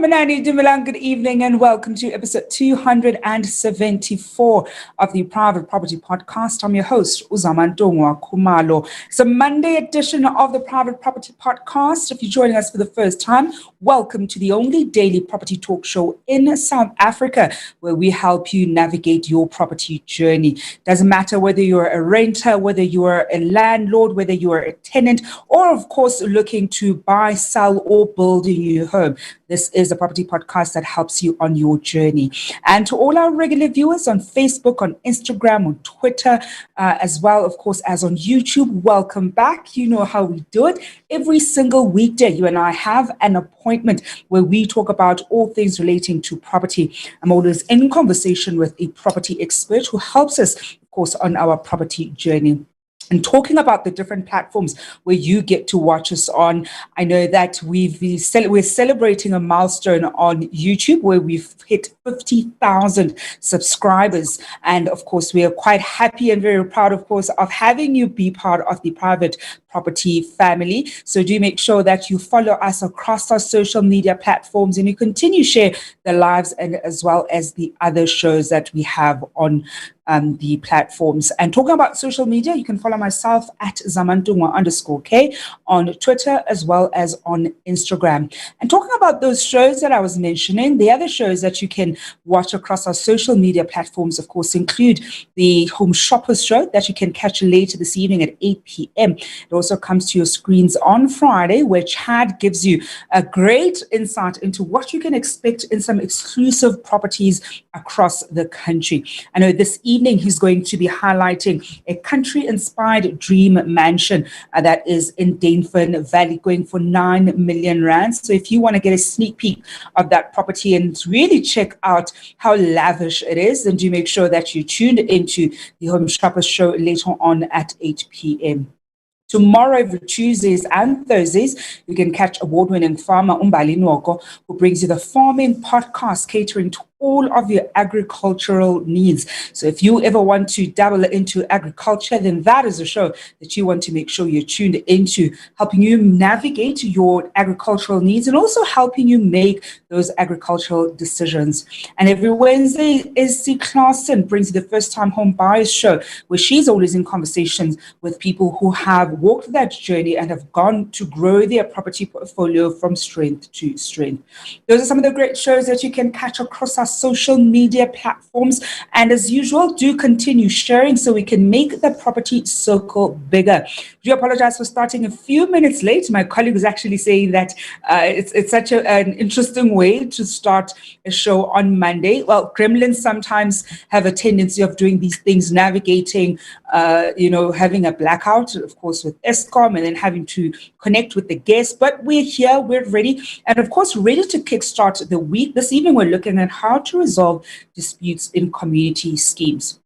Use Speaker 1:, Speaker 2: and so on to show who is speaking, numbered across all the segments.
Speaker 1: Manani Dumilang, good evening and welcome to episode 274 of the Private Property Podcast. I'm your host, Uzamantungwa Kumalo. It's a Monday edition of the Private Property Podcast. If you're joining us for the first time, welcome to the only daily property talk show in South Africa, where we help you navigate your property journey. Doesn't matter whether you're a renter, whether you're a landlord, whether you're a tenant, or of course looking to buy, sell, or build a new home. This is a property podcast that helps you on your journey. And to all our regular viewers on Facebook, on Instagram, on Twitter, as well, of course, as on YouTube, welcome back. You know how we do it. Every single weekday, you and I have an appointment where we talk about all things relating to property. I'm always in conversation with a property expert who helps us, of course, on our property journey. And talking about the different platforms where you get to watch us on, I know that we're celebrating a milestone on YouTube where we've hit 50,000 subscribers. And of course, we are quite happy and very proud, of course, of having you be part of the Private Property family. So do make sure that you follow us across our social media platforms and you continue to share the lives and as well as the other shows that we have on the platforms. And talking about social media, you can follow myself at Zamantungwa_K on Twitter as well as on Instagram. And talking about those shows that I was mentioning, the other shows that you can watch across our social media platforms, of course, include the Home Shoppers Show that you can catch later this evening at 8 p.m. It also comes to your screens on Friday, where Chad gives you a great insight into what you can expect in some exclusive properties across the country. I know this evening he's going to be highlighting a country-inspired dream mansion that is in Dainfern Valley, going for 9 million rand. So if you want to get a sneak peek of that property and really check out how lavish it is, then do make sure that you tuned into the Home Shoppers Show later on at 8 p.m. Tomorrow, every Tuesdays and Thursdays, you can catch award-winning farmer Umbali Nwoko, who brings you the farming podcast catering to all of your agricultural needs. So if you ever want to dabble into agriculture, then that is a show that you want to make sure you're tuned into, helping you navigate your agricultural needs and also helping you make those agricultural decisions. And every Wednesday is C. Clarkson brings you the First Time Home Buyers Show, where she's always in conversations with people who have walked that journey and have gone to grow their property portfolio from strength to strength. Those are some of the great shows that you can catch across our social media platforms. And as usual, do continue sharing so we can make the property circle bigger. Do apologize for starting a few minutes late. My colleague was actually saying that it's such an interesting way to start a show on Monday. Well, gremlins sometimes have a tendency of doing these things, navigating, having a blackout, of course, with Eskom and then having to connect with the guests. But we're here, we're ready, and of course, ready to kickstart the week. This evening, we're looking at how to resolve disputes in community schemes.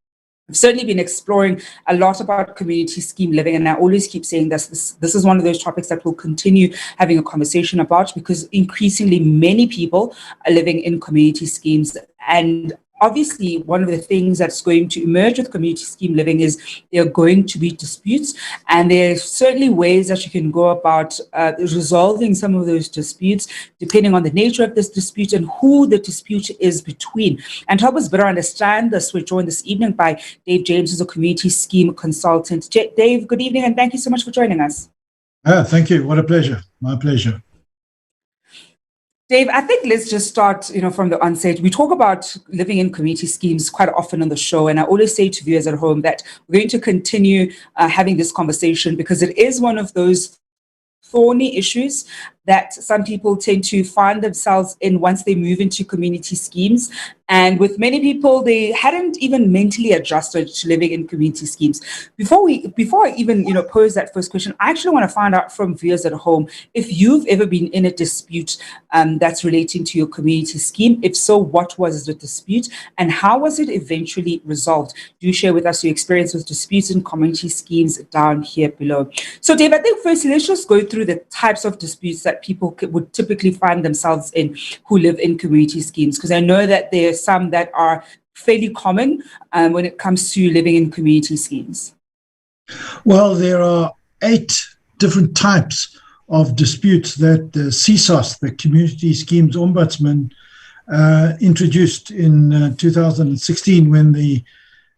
Speaker 1: I've certainly been exploring a lot about community scheme living, and I always keep saying this is one of those topics that we'll continue having a conversation about, because increasingly many people are living in community schemes. And obviously, one of the things that's going to emerge with community scheme living is there are going to be disputes, and there are certainly ways that you can go about resolving some of those disputes, depending on the nature of this dispute and who the dispute is between. And to help us better understand this, we're joined this evening by Dave James, who's a community scheme consultant. Dave, good evening, and thank you so much for joining us.
Speaker 2: Thank you. What a pleasure. My pleasure.
Speaker 1: Dave, I think let's just start, from the onset. We talk about living in community schemes quite often on the show, and I always say to viewers at home that we're going to continue having this conversation because it is one of those thorny issues that some people tend to find themselves in once they move into community schemes. And with many people, they hadn't even mentally adjusted to living in community schemes. Before I even pose that first question, I actually want to find out from viewers at home if you've ever been in a dispute that's relating to your community scheme. If so, what was the dispute and how was it eventually resolved? Do share with us your experience with disputes in community schemes down here below. So Dave, I think firstly, let's just go through the types of disputes that people would typically find themselves in who live in community schemes, because I know that there are some that are fairly common when it comes to living in community schemes.
Speaker 2: Well, there are 8 different types of disputes that the CSOS, the Community Schemes Ombudsman, introduced in 2016 when the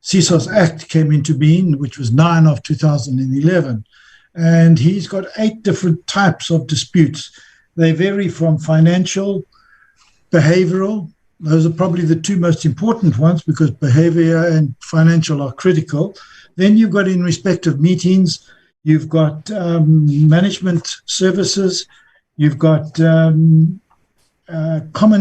Speaker 2: CSOS Act came into being, which was 9 of 2011. And he's got 8 different types of disputes. They vary from financial, behavioral. Those are probably the 2 most important ones because behavior and financial are critical. Then you've got in respect of meetings, you've got management services, you've got common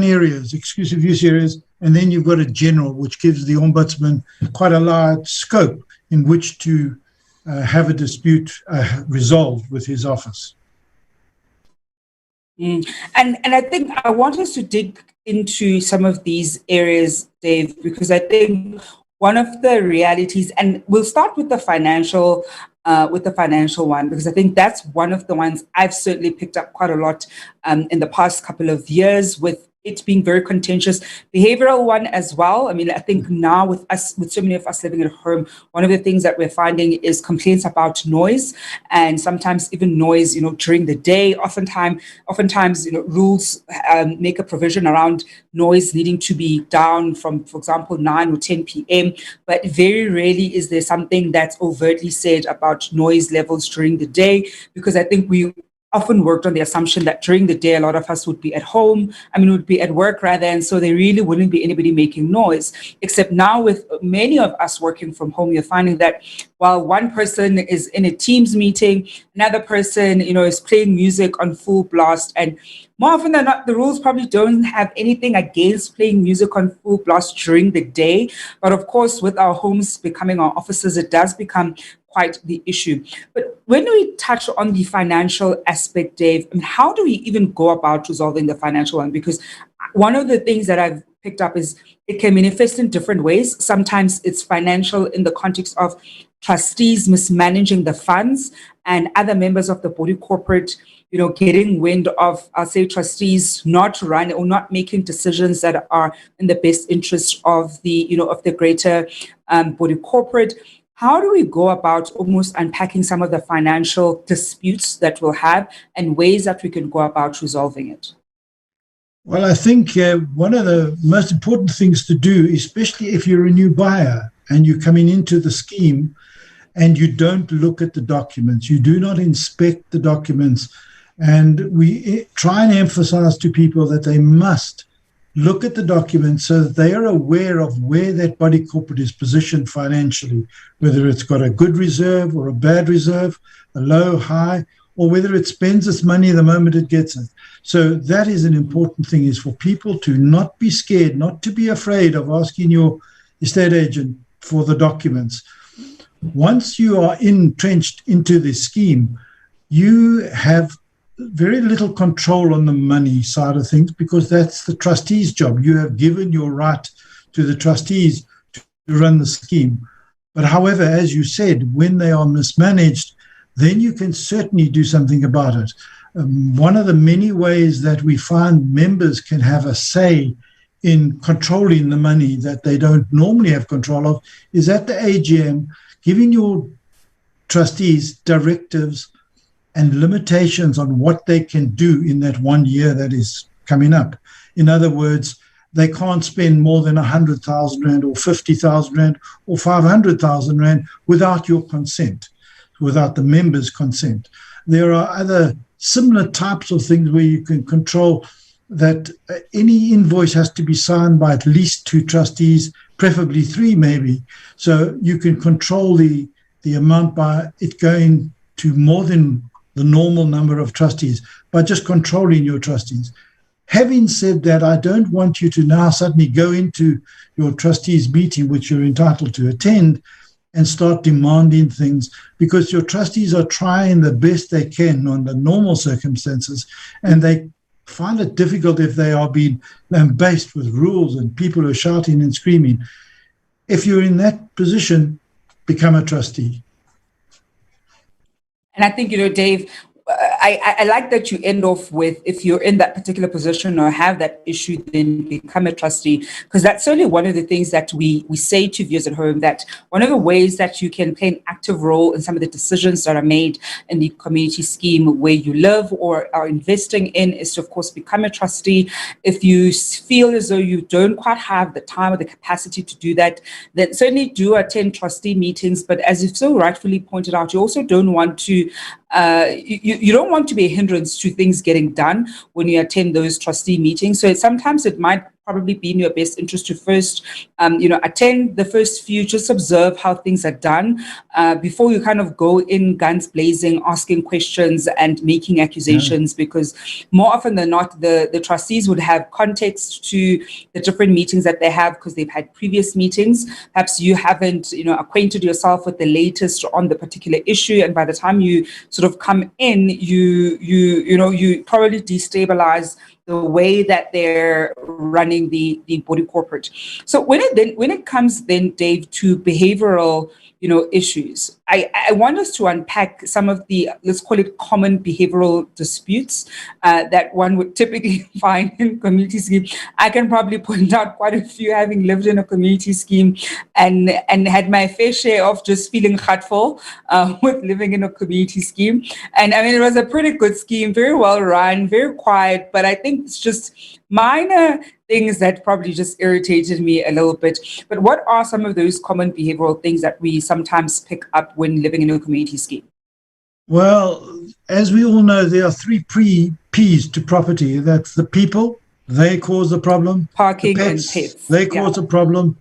Speaker 2: areas, exclusive use areas, and then you've got a general, which gives the ombudsman quite a large scope in which to have a dispute resolved with his office.
Speaker 1: And I think I want us to dig into some of these areas, Dave, because I think one of the realities, and we'll start with the financial one, because I think that's one of the ones I've certainly picked up quite a lot in the past couple of years, with it being very contentious. Behavioral one as well. I mean, I think now with so many of us living at home, one of the things that we're finding is complaints about noise, and sometimes even noise, during the day. Oftentimes, rules make a provision around noise needing to be down from, for example, 9 or 10 p.m. But very rarely is there something that's overtly said about noise levels during the day, because I think we often worked on the assumption that during the day, a lot of us would be at home, would be at work rather, and so there really wouldn't be anybody making noise. Except now with many of us working from home, you're finding that while one person is in a Teams meeting, another person, is playing music on full blast, and more often than not, the rules probably don't have anything against playing music on full blast during the day. But of course, with our homes becoming our offices, it does become quite the issue. But when we touch on the financial aspect, Dave, how do we even go about resolving the financial one? Because one of the things that I've picked up is it can manifest in different ways. Sometimes it's financial in the context of trustees mismanaging the funds and other members of the body corporate, getting wind of, I'll say, trustees not running or not making decisions that are in the best interest of the, of the greater body corporate. How do we go about almost unpacking some of the financial disputes that we'll have and ways that we can go about resolving it?
Speaker 2: Well, I think one of the most important things to do, especially if you're a new buyer and you're coming into the scheme and you don't look at the documents, you do not inspect the documents. And we try and emphasize to people that they must look at the documents so that they are aware of where that body corporate is positioned financially, whether it's got a good reserve or a bad reserve, a low, high, or whether it spends its money the moment it gets it. So that is an important thing, is for people to not be scared, not to be afraid of asking your estate agent for the documents. Once you are entrenched into this scheme, you have very little control on the money side of things, because that's the trustee's job. You have given your right to the trustees to run the scheme. But however, as you said, when they are mismanaged, then you can certainly do something about it. One of the many ways that we find members can have a say in controlling the money that they don't normally have control of is at the AGM, giving your trustees directives and limitations on what they can do in that 1 year that is coming up. In other words, they can't spend more than 100,000 Rand or 50,000 Rand or 500,000 Rand without your consent, without the members' consent. There are other similar types of things where you can control that any invoice has to be signed by at least 2 trustees, preferably 3 maybe. So you can control the amount by it going to more than the normal number of trustees by just controlling your trustees. Having said that, I don't want you to now suddenly go into your trustees meeting, which you're entitled to attend, and start demanding things, because your trustees are trying the best they can under normal circumstances, and they find it difficult if they are being lambasted with rules and people are shouting and screaming. If you're in that position, become a trustee.
Speaker 1: And I think, Dave, I like that you end off with, if you're in that particular position or have that issue, then become a trustee, because that's certainly one of the things that we say to viewers at home, that one of the ways that you can play an active role in some of the decisions that are made in the community scheme where you live or are investing in is to, of course, become a trustee. If you feel as though you don't quite have the time or the capacity to do that, then certainly do attend trustee meetings. But as you've so rightfully pointed out, you also don't want to you don't want to be a hindrance to things getting done when you attend those trustee meetings. So sometimes it might probably be in your best interest to first, attend the first few, just observe how things are done before you kind of go in guns blazing, asking questions and making accusations, because more often than not, the trustees would have context to the different meetings that they have because they've had previous meetings. Perhaps you haven't, acquainted yourself with the latest on the particular issue, and by the time you sort of come in, you probably destabilize the way that they're running the body corporate. So when it comes then, Dave, to behavioral issues, I want us to unpack some of the, let's call it, common behavioral disputes that one would typically find in community scheme. I can probably point out quite a few, having lived in a community scheme and had my fair share of just feeling hurtful with living in a community scheme. And I mean, it was a pretty good scheme, very well run, very quiet, but I think it's just minor things that probably just irritated me a little bit. But what are some of those common behavioral things that we sometimes pick up when living in a community scheme?
Speaker 2: Well, as we all know, there are three P's to property. That's the people, they cause the problem.
Speaker 1: Parking
Speaker 2: the pets,
Speaker 1: and pets.
Speaker 2: They cause a problem.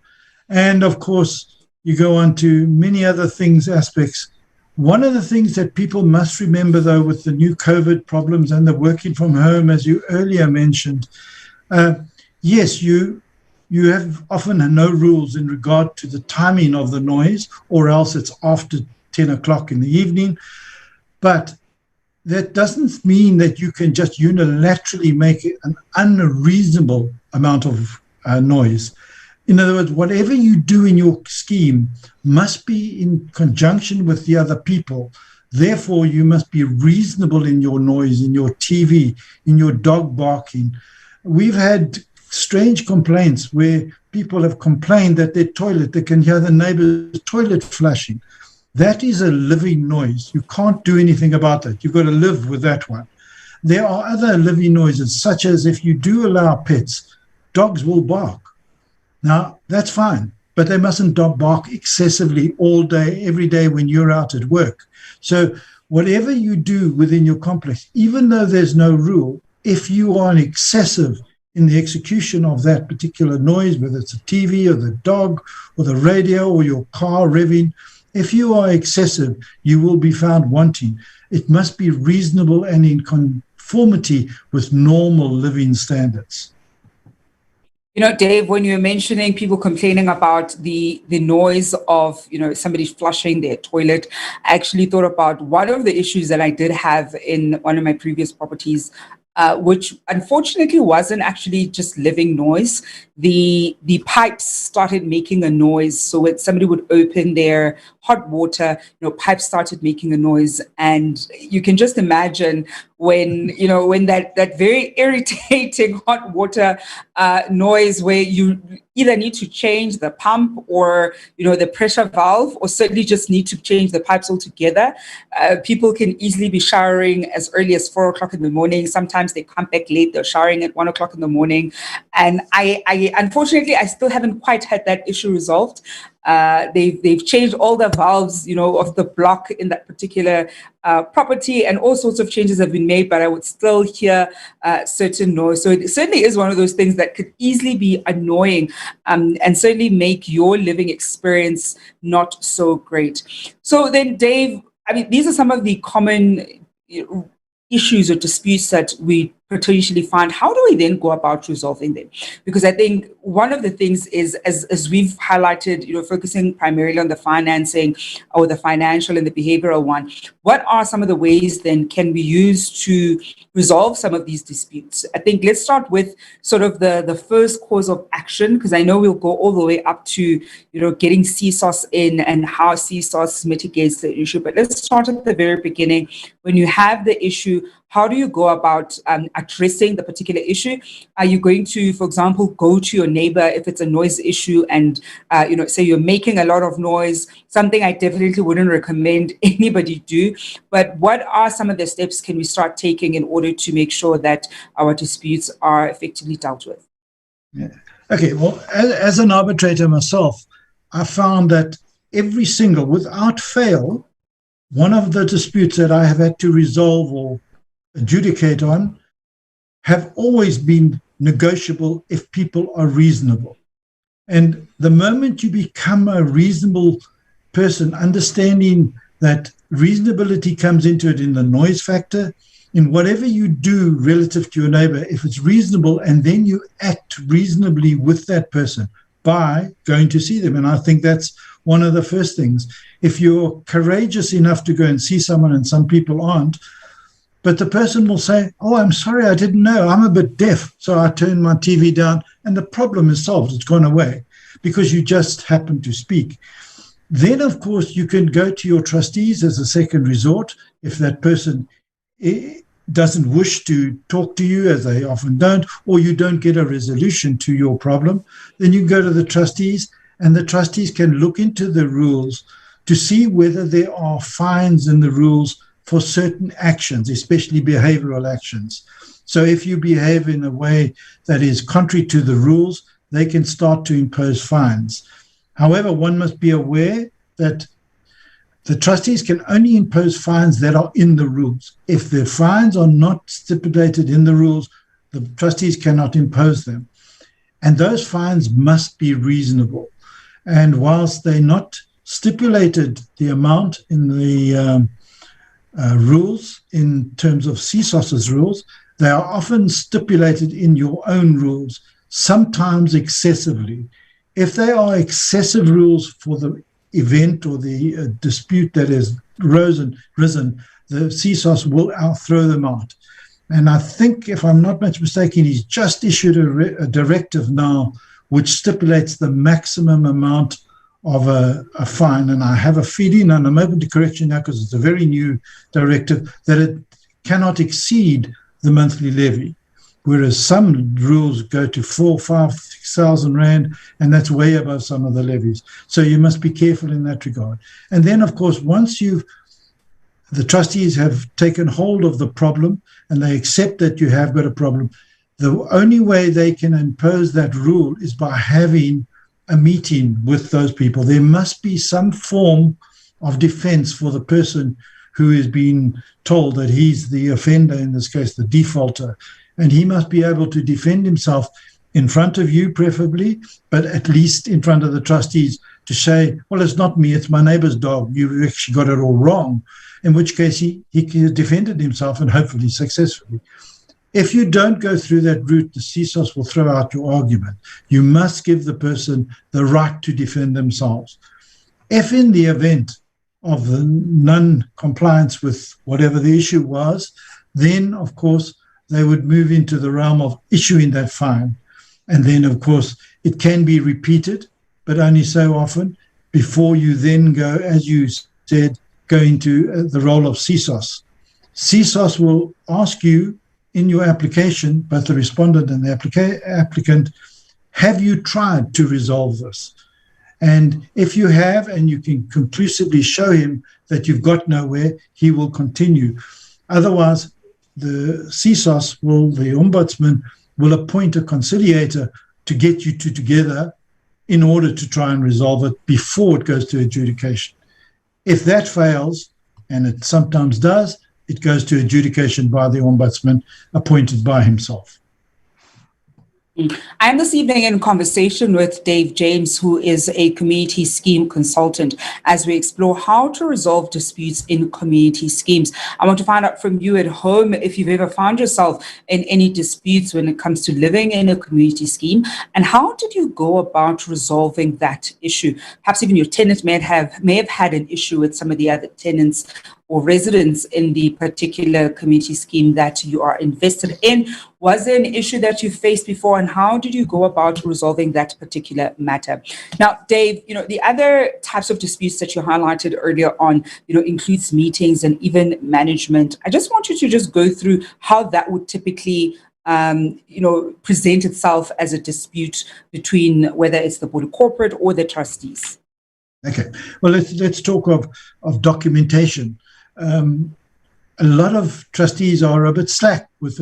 Speaker 2: And of course, you go on to many other things, aspects. One of the things that people must remember, though, with the new COVID problems and the working from home, as you earlier mentioned, yes, you have often no rules in regard to the timing of the noise, or else it's after 10 o'clock in the evening. But that doesn't mean that you can just unilaterally make it an unreasonable amount of noise. In other words, whatever you do in your scheme must be in conjunction with the other people. Therefore, you must be reasonable in your noise, in your TV, in your dog barking. We've had strange complaints where people have complained that their toilet, they can hear the neighbor's toilet flushing. That is a living noise. You can't do anything about that. You've got to live with that one. There are other living noises, such as if you do allow pets, dogs will bark. Now, that's fine, but they mustn't bark excessively all day, every day when you're out at work. So whatever you do within your complex, even though there's no rule, if you are excessive in the execution of that particular noise, whether it's a TV or the dog or the radio or your car revving, if you are excessive, you will be found wanting. It must be reasonable and in conformity with normal living standards.
Speaker 1: Dave, when you're mentioning people complaining about the noise of, somebody flushing their toilet, I actually thought about one of the issues that I did have in one of my previous properties, which unfortunately wasn't actually just living noise. The pipes started making a noise. So when somebody would open their hot water, pipes started making a noise. And you can just imagine when that very irritating hot water noise, where you either need to change the pump or, the pressure valve, or certainly just need to change the pipes altogether. People can easily be showering as early as 4 o'clock in the morning. Sometimes they come back late, they're showering at 1 o'clock in the morning. And I unfortunately, I still haven't quite had that issue resolved. They've changed all the valves, of the block in that particular property, and all sorts of changes have been made, but I would still hear certain noise. So it certainly is one of those things that could easily be annoying and certainly make your living experience not so great. So then, Dave, I mean, these are some of the common issues or disputes that we potentially find, how do we then go about resolving them? Because I think one of the things is, as we've highlighted, focusing primarily on the financing or the financial and the behavioral one, what are some of the ways then can we use to resolve some of these disputes? I think let's start with sort of the first course of action, because I know we'll go all the way up to, getting CSOS in and how CSOS mitigates the issue. But let's start at the very beginning. When you have the issue, how do you go about addressing the particular issue? Are you going to, for example, go to your neighbor if it's a noise issue and, say you're making a lot of noise, something I definitely wouldn't recommend anybody do. But what are some of the steps can we start taking in order to make sure that our disputes are effectively dealt with?
Speaker 2: Yeah. Okay, well, as an arbitrator myself, I found that every single, without fail, one of the disputes that I have had to resolve or adjudicate on have always been negotiable if people are reasonable. And the moment you become a reasonable person, understanding that reasonability comes into it in the noise factor, in whatever you do relative to your neighbor, if it's reasonable, and then you act reasonably with that person by going to see them. And I think that's one of the first things. If you're courageous enough to go and see someone, and some people aren't, but the person will say, oh, I'm sorry, I didn't know. I'm a bit deaf, so I turned my TV down, and the problem is solved. It's gone away because you just happened to speak. Then, of course, you can go to your trustees as a second resort. If that person doesn't wish to talk to you, as they often don't, or you don't get a resolution to your problem, then you go to the trustees, and the trustees can look into the rules to see whether there are fines in the rules for certain actions, especially behavioral actions. So if you behave in a way that is contrary to the rules, they can start to impose fines. However, one must be aware that the trustees can only impose fines that are in the rules. If the fines are not stipulated in the rules, the trustees cannot impose them. And those fines must be reasonable. And whilst they're not stipulated the amount in the rules, in terms of CSOS's rules, they are often stipulated in your own rules, sometimes excessively. If they are excessive rules for the event or the dispute that has risen, the CSOS will throw them out. And I think, if I'm not much mistaken, he's just issued a directive now which stipulates the maximum amount of a fine. And I have a feeling, and I'm open to correction now because it's a very new directive, that it cannot exceed the monthly levy, whereas some rules go to 4,000, 5,000, 6,000 rand, and that's way above some of the levies. So you must be careful in that regard. And then, of course, once the trustees have taken hold of the problem and they accept that you have got a problem, the only way they can impose that rule is by having a meeting with those people. There must be some form of defense for the person who is being told that he's the offender, in this case, the defaulter. And he must be able to defend himself in front of you, preferably, but at least in front of the trustees, to say, well, it's not me, it's my neighbor's dog. You've actually got it all wrong. In which case he defended himself, and hopefully successfully. If you don't go through that route, the CSOS will throw out your argument. You must give the person the right to defend themselves. If in the event of the non-compliance with whatever the issue was, then, of course, they would move into the realm of issuing that fine. And then, of course, it can be repeated, but only so often, before you then go, as you said, go into the role of CSOS. CSOS will ask you in your application, both the respondent and the applicant, have you tried to resolve this? And if you have, and you can conclusively show him that you've got nowhere, he will continue. Otherwise, the CSOS the ombudsman, will appoint a conciliator to get you two together in order to try and resolve it before it goes to adjudication. If that fails, and it sometimes does, it goes to adjudication by the ombudsman appointed by himself.
Speaker 1: I am this evening in conversation with Dave James, who is a community scheme consultant, as we explore how to resolve disputes in community schemes. I want to find out from you at home if you've ever found yourself in any disputes when it comes to living in a community scheme, and how did you go about resolving that issue? Perhaps even your tenant may have had an issue with some of the other tenants or residents in the particular community scheme that you are invested in. Was there an issue that you faced before, and how did you go about resolving that particular matter? Now, Dave, the other types of disputes that you highlighted earlier on, includes meetings and even management. I just want you to just go through how that would typically present itself as a dispute between whether it's the board of corporate or the trustees.
Speaker 2: Okay, well, let's talk of documentation. A lot of trustees are a bit slack with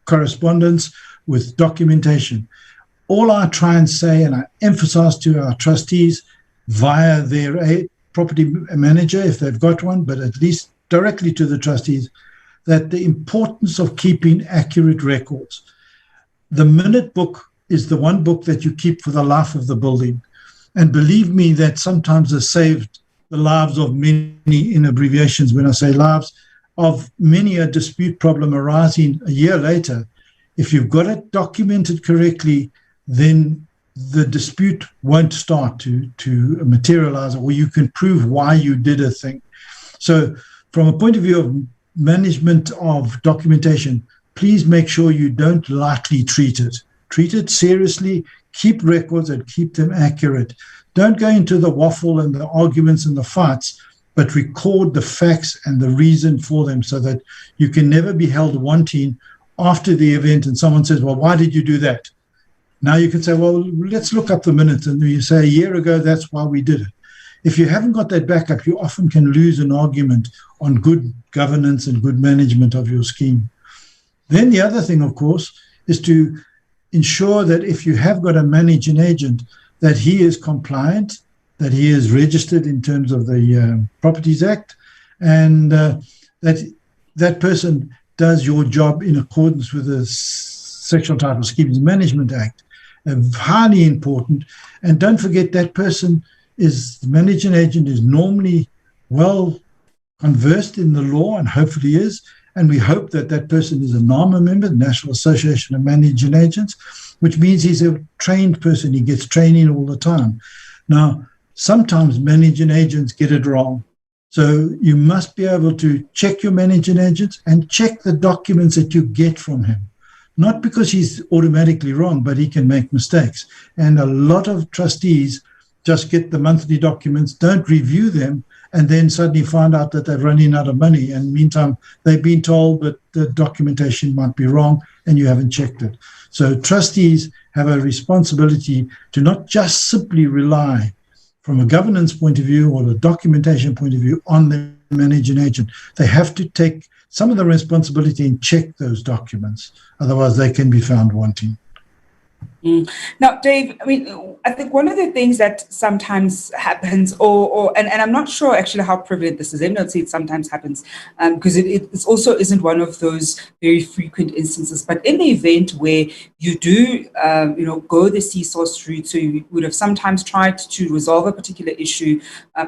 Speaker 2: correspondence, with documentation. All I try and say, and I emphasize to our trustees via their property manager, if they've got one, but at least directly to the trustees, that the importance of keeping accurate records. The minute book is the one book that you keep for the life of the building. And believe me that sometimes has saved the lives of many, in abbreviations when I say lives, of many a dispute problem arising a year later. If you've got it documented correctly, then the dispute won't start to materialize, or you can prove why you did a thing. So from a point of view of management of documentation, please make sure you don't lightly treat it. Treat it seriously, keep records and keep them accurate. Don't go into the waffle and the arguments and the fights, but record the facts and the reason for them so that you can never be held wanting after the event and someone says, well, why did you do that? Now you can say, well, let's look up the minutes. And you say, a year ago, that's why we did it. If you haven't got that backup, you often can lose an argument on good governance and good management of your scheme. Then the other thing, of course, is to ensure that if you have got a managing agent, that he is compliant, that he is registered in terms of the Properties Act, and that person does your job in accordance with the Sectional Title Schemes Management Act. Highly important. And don't forget that person is, the managing agent is normally well conversed in the law, and hopefully is, and we hope that that person is a NAMA member, the National Association of Managing Agents, which means he's a trained person. He gets training all the time. Now, sometimes managing agents get it wrong. So you must be able to check your managing agents and check the documents that you get from him. Not because he's automatically wrong, but he can make mistakes. And a lot of trustees just get the monthly documents, don't review them, and then suddenly find out that they're running out of money. And meantime, they've been told that the documentation might be wrong and you haven't checked it. So trustees have a responsibility to not just simply rely from a governance point of view or a documentation point of view on the managing agent. They have to take some of the responsibility and check those documents. Otherwise, they can be found wanting.
Speaker 1: Now, Dave, I think one of the things that sometimes happens, and I'm not sure actually how prevalent this is. I don't say it sometimes happens because it also isn't one of those very frequent instances. But in the event where you do, go the CSOS route, so you would have sometimes tried to resolve a particular issue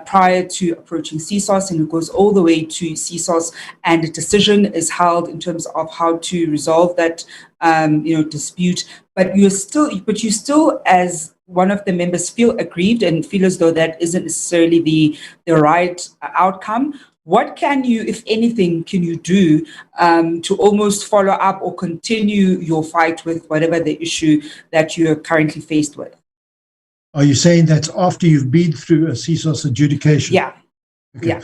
Speaker 1: prior to approaching CSOS, and it goes all the way to CSOS, and a decision is held in terms of how to resolve that dispute. But you still, as one of the members, feel aggrieved and feel as though that isn't necessarily the right outcome. What can you, if anything, can you do to almost follow up or continue your fight with whatever the issue that you're currently faced with?
Speaker 2: Are you saying that's after you've been through a CSOS adjudication?
Speaker 1: Yeah.
Speaker 2: Okay.
Speaker 1: Yeah.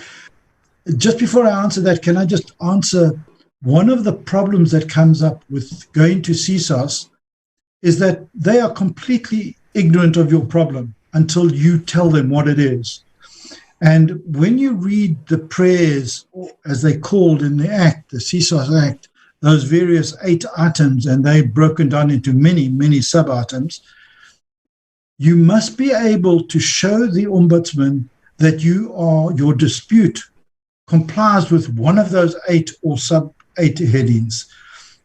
Speaker 2: Just before I answer that, can I just answer one of the problems that comes up with going to CSOS is that they are completely ignorant of your problem until you tell them what it is. And when you read the prayers, as they called in the Act, the CSOS Act, those various 8 items, and they're broken down into many, many sub-items, you must be able to show the Ombudsman that your dispute complies with one of those 8 or sub-8 headings.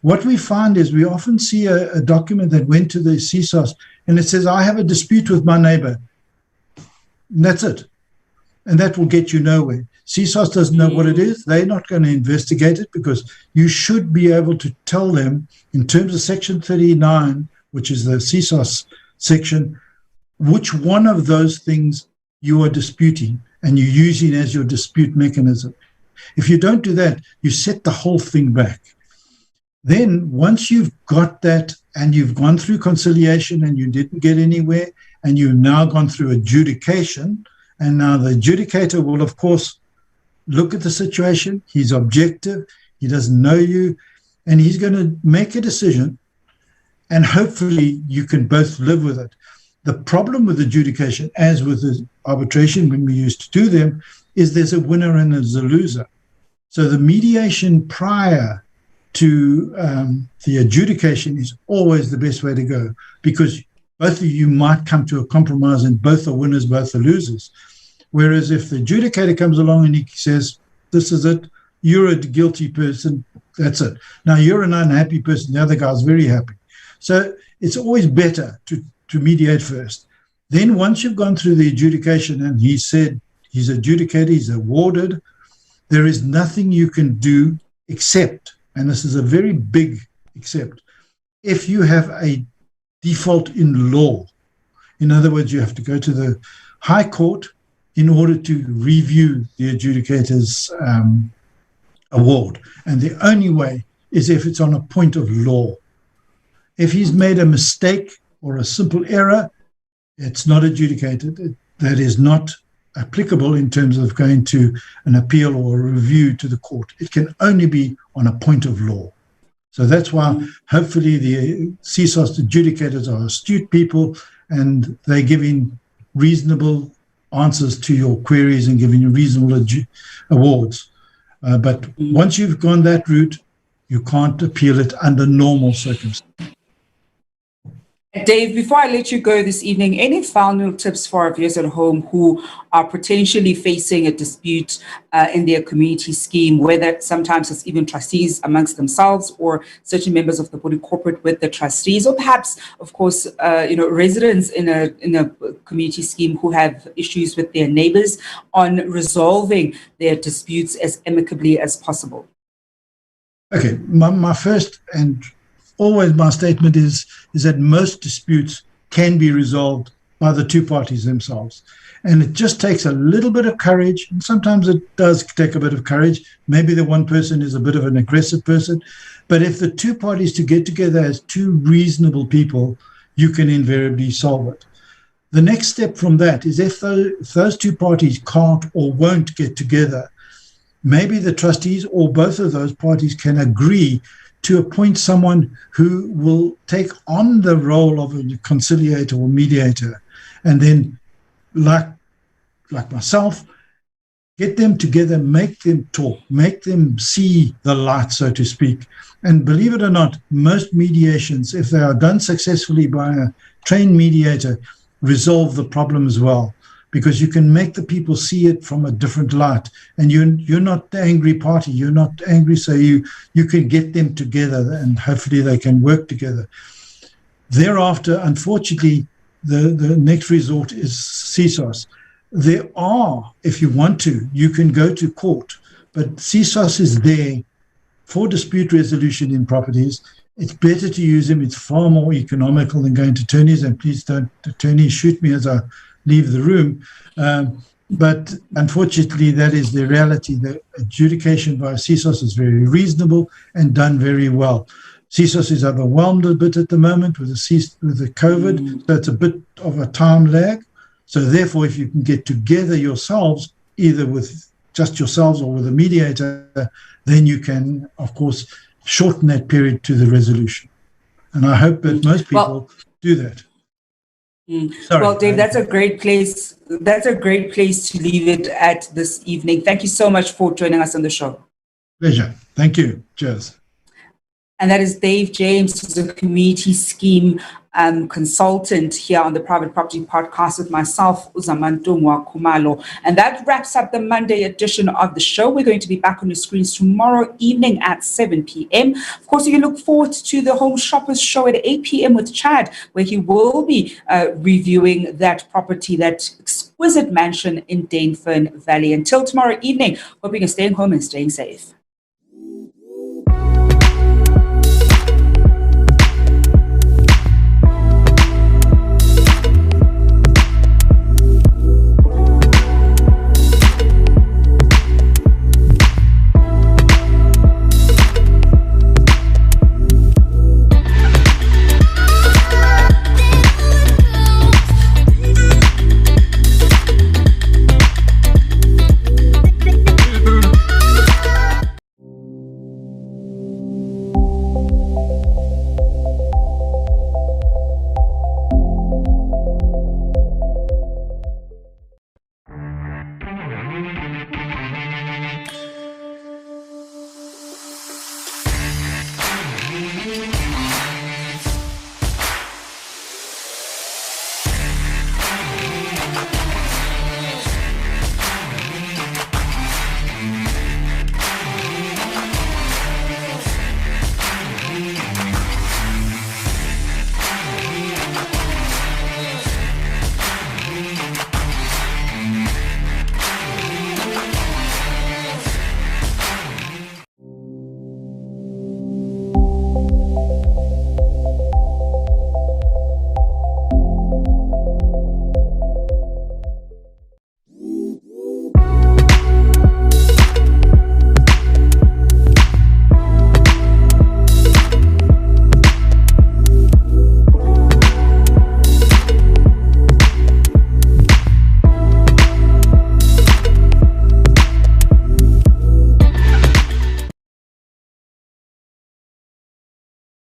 Speaker 2: What we find is we often see a document that went to the CSOS and it says, I have a dispute with my neighbor. And that's it. And that will get you nowhere. CSOS doesn't know what it is. They're not going to investigate it, because you should be able to tell them in terms of Section 39, which is the CSOS section, which one of those things you are disputing and you're using as your dispute mechanism. If you don't do that, you set the whole thing back. Then once you've got that and you've gone through conciliation and you didn't get anywhere, and you've now gone through adjudication, and now the adjudicator will, of course, look at the situation. He's objective. He doesn't know you, and he's going to make a decision, and hopefully you can both live with it. The problem with adjudication, as with the arbitration when we used to do them, is there's a winner and there's a loser. So the mediation prior to the adjudication is always the best way to go, because both of you might come to a compromise and both are winners, both are losers. Whereas if the adjudicator comes along and he says, this is it, you're a guilty person, that's it. Now you're an unhappy person, the other guy's very happy. So it's always better to mediate first. Then once you've gone through the adjudication and he said he's adjudicated, he's awarded, there is nothing you can do except, and this is a very big except, if you have a default in law. In other words, you have to go to the High Court in order to review the adjudicator's award. And the only way is if it's on a point of law. If he's made a mistake or a simple error, it's not adjudicated. That is not applicable in terms of going to an appeal or a review to the court. It can only be on a point of law. So that's why hopefully the CSOS adjudicators are astute people, and they're giving reasonable answers to your queries and giving you reasonable awards. But once you've gone that route, you can't appeal it under normal circumstances.
Speaker 1: Dave, before I let you go this evening, any final tips for our viewers at home who are potentially facing a dispute in their community scheme, whether sometimes it's even trustees amongst themselves or certain members of the body corporate with the trustees, or perhaps, of course, residents in a community scheme who have issues with their neighbors, on resolving their disputes as amicably as possible?
Speaker 2: Okay, my first and always my statement is that most disputes can be resolved by the two parties themselves. And it just takes a little bit of courage, and sometimes it does take a bit of courage. Maybe the one person is a bit of an aggressive person, but if the two parties to get together as two reasonable people, you can invariably solve it. The next step from that is if those two parties can't or won't get together, maybe the trustees or both of those parties can agree to appoint someone who will take on the role of a conciliator or mediator, and then, like myself, get them together, make them talk, make them see the light, so to speak. And believe it or not, most mediations, if they are done successfully by a trained mediator, resolve the problem as well, because you can make the people see it from a different light, and you're not the angry party, you're not angry, so you can get them together and hopefully they can work together. Thereafter, unfortunately, the next resort is CSOS. There are, if you want to, you can go to court, but CSOS is there for dispute resolution in properties. It's better to use them. It's far more economical than going to attorneys, and please don't, attorneys, shoot me as I leave the room. But unfortunately, that is the reality. The adjudication by CSOS is very reasonable and done very well. CSOS is overwhelmed a bit at the moment with the COVID, so it's a bit of a time lag. So therefore, if you can get together yourselves, either with just yourselves or with a mediator, then you can, of course, shorten that period to the resolution. And I hope that most people do that. Sorry,
Speaker 1: well, Dave, that's a great place. That's a great place to leave it at this evening. Thank you so much for joining us on the show.
Speaker 2: Pleasure. Thank you. Cheers.
Speaker 1: And that is Dave James, who's a community scheme consultant here on the Private Property Podcast with myself, Uzamantungwa Khumalo. And that wraps up the Monday edition of the show. We're going to be back on your screens tomorrow evening at 7 p.m. Of course, you can look forward to the Home Shoppers Show at 8 p.m. with Chad, where he will be reviewing that property, that exquisite mansion in Danefern Valley. Until tomorrow evening, hoping you're staying home and staying safe.